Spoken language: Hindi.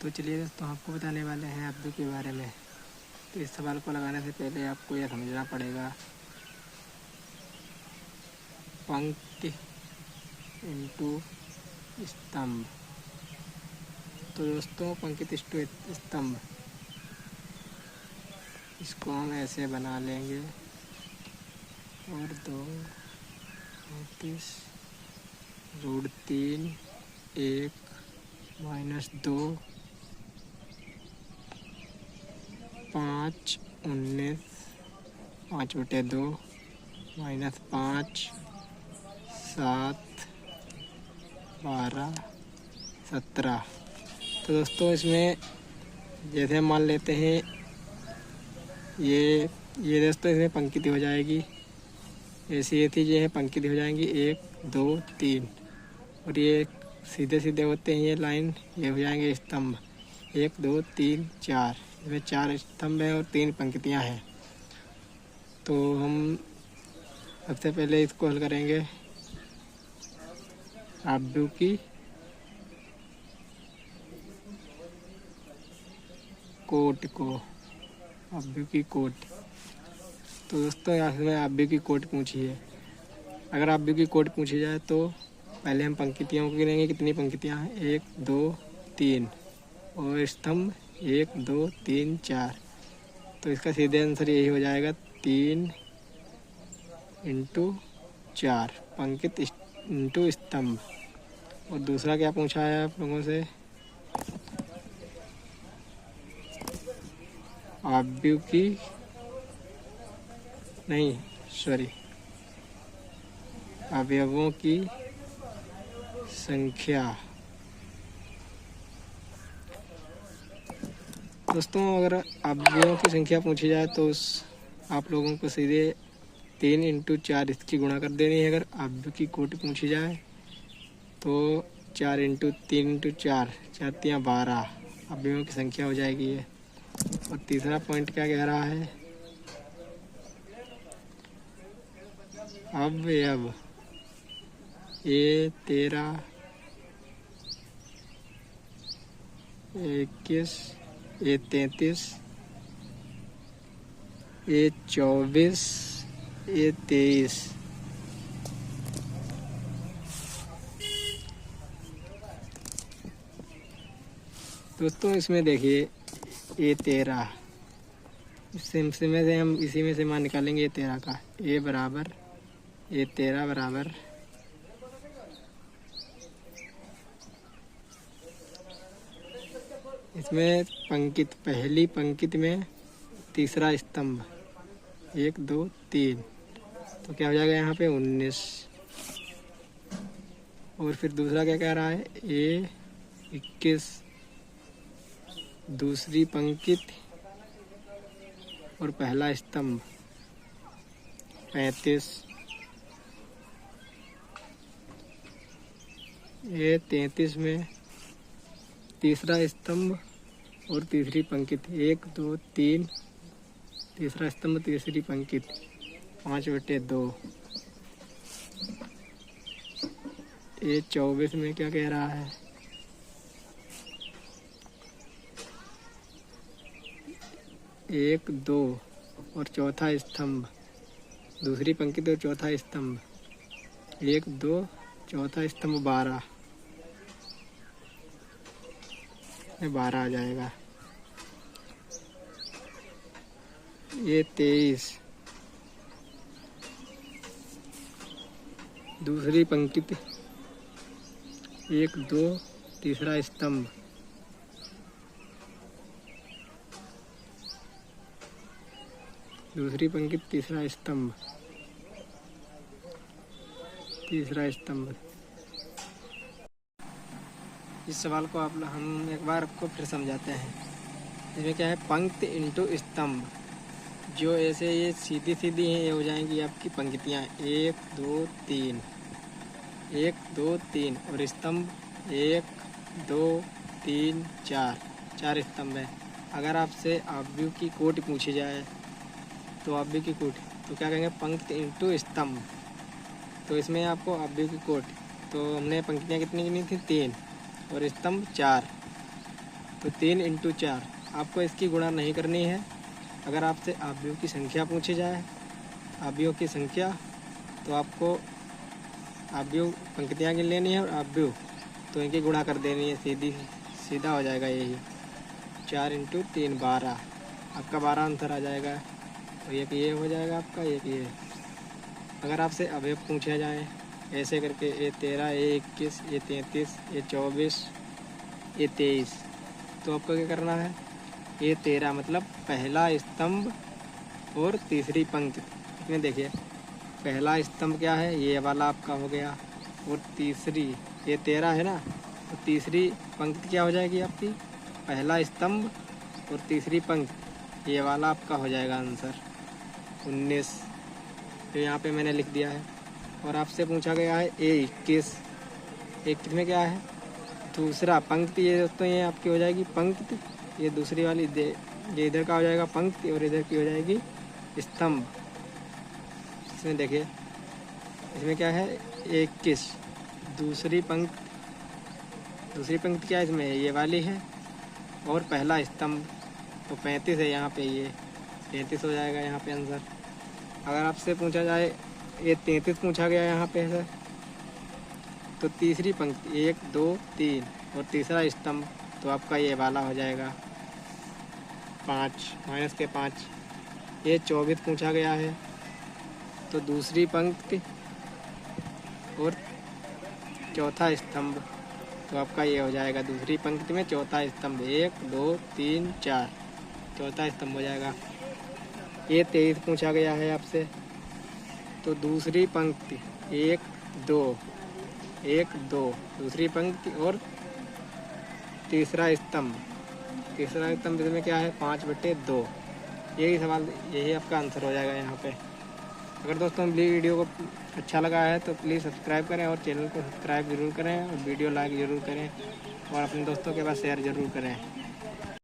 तो चलिए दोस्तों, आपको बताने वाले हैं अब्बू के बारे में। तो इस सवाल को लगाने से पहले आपको यह समझना पड़ेगा पंक्ति इंटू स्तंभ। तो दोस्तों, पंक्ति इंटू स्तंभ, इसको हम ऐसे बना लेंगे और 2 √3 1 -2 5 19 5/2 -5 7 12 17। तो दोस्तों, इसमें जैसे मान लेते हैं ये दोस्तों इसमें पंक्ति हो जाएगी, ऐसी ये थी, ये है पंक्ति हो जाएंगी 1 2 3, और ये सीधे सीधे होते हैं ये लाइन, ये हो जाएंगे स्तंभ 1 2 3 4। इसमें 4 स्तंभ हैं और 3 पंक्तियां हैं। तो हम सबसे पहले इसको हल करेंगे अब्बू की कोट को, अब्बू की कोट। तो दोस्तों, यहाँ से अब्बू की कोट पूछी है। अगर अब्बू की कोट पूछी जाए तो पहले हम पंक्तियों को गिनेंगे, कितनी पंक्तियाँ हैं 1 2 3, और स्तंभ 1 2 3 4। तो इसका सीधे आंसर यही हो जाएगा 3 × 4 पंक्ति इंटू स्तंभ। और दूसरा क्या पूछा है आप लोगों से, अब्बू की अवयवों की संख्या। दोस्तों, अगर अवयवों की संख्या पूछी जाए तो आप लोगों को सीधे 3 × 4 इसकी गुणा कर देनी है। अगर अब्बू की कोट पूछी जाए तो 4 × 3 × 4 4 × 12 अवयवों की संख्या हो जाएगी ये। और तीसरा पॉइंट क्या कह रहा है, अवयव ये 13 21 ये 33 ये 24 ये 23। दोस्तों, इसमें देखिए ये 13, इसी में से मान निकालेंगे ये 13 का, ये बराबर ये 13 बराबर इसमें पहली पंक्ति में तीसरा स्तंभ 1 2 3, तो क्या हो जाएगा यहाँ पे 19। और फिर दूसरा क्या कह रहा है, ये 21, दूसरी पंक्ति और पहला स्तंभ 35, ये 33 में तीसरा स्तंभ और तीसरी पंक्ति 1 2 3, तीसरा स्तंभ तीसरी पंक्ति 5/2। ये 24 में क्या कह रहा है, 1 2 और चौथा स्तंभ, दूसरी पंक्ति और चौथा स्तंभ 1 2 चौथा स्तंभ 12 आ जाएगा। ये 23, दूसरी पंक्ति 1 2 तीसरा स्तंभ, दूसरी पंक्ति तीसरा स्तंभ इस सवाल को हम एक बार आपको फिर समझाते हैं। इसमें क्या है, पंक्ति इंटू स्तंभ, जो ऐसे ये सीधी सीधी हैं, ये हो जाएंगी आपकी पंक्तियाँ 1 2 3 1 2 3, और स्तंभ 1 2 3 4 स्तंभ है। अगर आपसे अब्बू की कोट पूछी जाए तो अब्बू की कोट, तो क्या कहेंगे, पंक्ति इंटू स्तंभ। तो इसमें आपको अब्बू की कोट, तो हमने पंक्तियाँ कितनी गिनी थी 3 और स्तंभ 4। तो 3 इंटू 4। आपको इसकी गुणा नहीं करनी है। अगर आपसे अवयव की संख्या पूछी जाए, अवयव की संख्या, तो आपको अवयव पंक्तियाँ गिन लेनी है और अवयव तो इनकी गुणा कर देनी है, सीधा हो जाएगा यही। 4 इंटू 3 12, आपका 12 आंसर आ जाएगा। तो एक ये हो जाएगा आपका, एक ये। अगर आपसे अवयव पूछे जाएँ ऐसे करके, ये 13, ये 21, ये 33, ये 24, ये 23, तो आपको क्या करना है, ये 13 मतलब पहला स्तंभ और तीसरी पंक्ति। इसमें देखिए पहला स्तंभ क्या है, ये वाला आपका हो गया, और तीसरी, ये 13 है ना, तो तीसरी पंक्ति क्या हो जाएगी आपकी, पहला स्तंभ और तीसरी पंक्ति, ये वाला आपका हो जाएगा आंसर 19। तो यहाँ पे मैंने लिख दिया है। और आपसे पूछा गया है ये 21 में क्या है, दूसरा पंक्ति, ये दोस्तों ये आपकी हो जाएगी पंक्ति, ये दूसरी वाली ये इधर का हो जाएगा पंक्ति और इधर की हो जाएगी स्तंभ। इसमें देखिए इसमें क्या है 21, दूसरी पंक्ति क्या है इसमें, ये वाली है, और पहला स्तंभ तो 35 है, यहाँ पे ये 33 हो जाएगा यहाँ पे आंसर। अगर आपसे पूछा जाए ये 33 पूछा गया यहाँ पे सर, तो तीसरी पंक्ति 1 2 3 और तीसरा स्तंभ तो आपका ये वाला हो जाएगा 5 -5। ये 24 पूछा गया है, तो दूसरी पंक्ति और चौथा स्तंभ तो आपका ये हो जाएगा, दूसरी पंक्ति में चौथा स्तंभ 1 2 3 4, चौथा स्तंभ हो जाएगा। ये 23 पूछा गया है आपसे, तो दूसरी पंक्ति 1 2 दूसरी पंक्ति और तीसरा स्तंभ इसमें क्या है 5/2। यही सवाल, यही आपका आंसर हो जाएगा यहाँ पे। अगर दोस्तों वीडियो को अच्छा लगा है तो प्लीज़ सब्सक्राइब करें और चैनल को सब्सक्राइब ज़रूर करें और वीडियो लाइक ज़रूर करें और अपने दोस्तों के पास शेयर ज़रूर करें।